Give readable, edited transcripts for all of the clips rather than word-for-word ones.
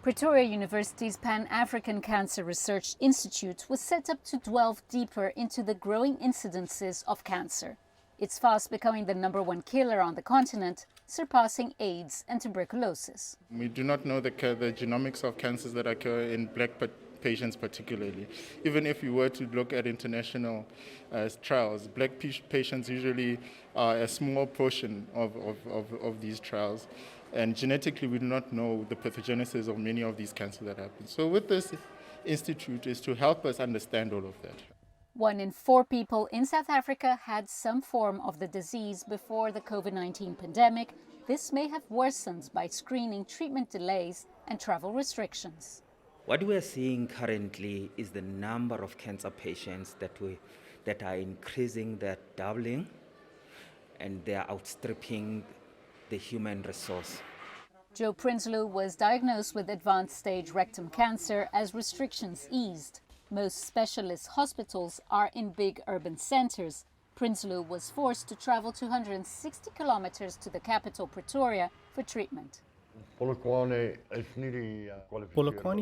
Pretoria University's Pan-African Cancer Research Institute was set up to delve deeper into the growing incidences of cancer. It's fast becoming the #1 killer on the continent, surpassing AIDS and tuberculosis. We do not know the genomics of cancers that occur in black patients particularly. Even if you were to look at international trials, black patients usually are a small portion of these trials. And genetically, we do not know the pathogenesis of many of these cancers that happen. So with this institute is to help us understand all of that. 1 in 4 people in South Africa had some form of the disease before the COVID-19 pandemic. This may have worsened by screening, treatment delays and travel restrictions. What we are seeing currently is the number of cancer patients that are increasing, they're doubling, and they are outstripping the human resource. Joe Prinsloo was diagnosed with advanced stage rectum cancer as restrictions eased. Most specialist hospitals are in big urban centers. Prinsloo was forced to travel 260 kilometers to the capital, Pretoria, for treatment. Polokwane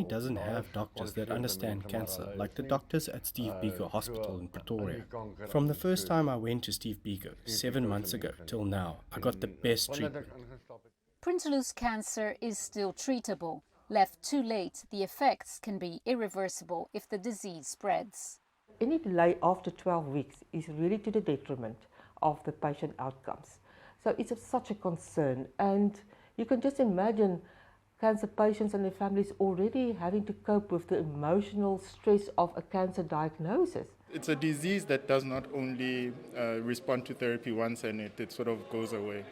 doesn't have doctors that understand cancer like the doctors at Steve Biko Hospital in Pretoria. From the first time I went to Steve Biko 7 months ago till now, I got the best treatment. Prinsloo's cancer is still treatable. Left too late, the effects can be irreversible if the disease spreads. Any delay after 12 weeks is really to the detriment of the patient outcomes. So it's such a concern, and you can just imagine cancer patients and their families already having to cope with the emotional stress of a cancer diagnosis. It's a disease that does not only respond to therapy once and it sort of goes away.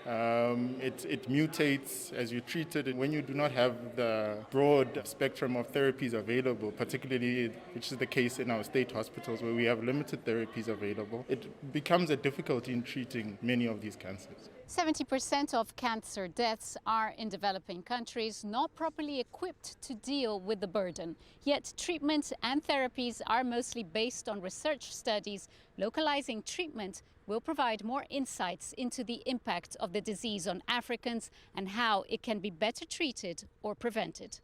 It mutates as you treat it. When you do not have the broad spectrum of therapies available, particularly which is the case in our state hospitals where we have limited therapies available, it becomes a difficulty in treating many of these cancers. 70% of cancer deaths are in developing countries not properly equipped to deal with the burden. Yet treatments and therapies are mostly based on research studies. Localizing treatment will provide more insights into the impact of the disease on Africans and how it can be better treated or prevented.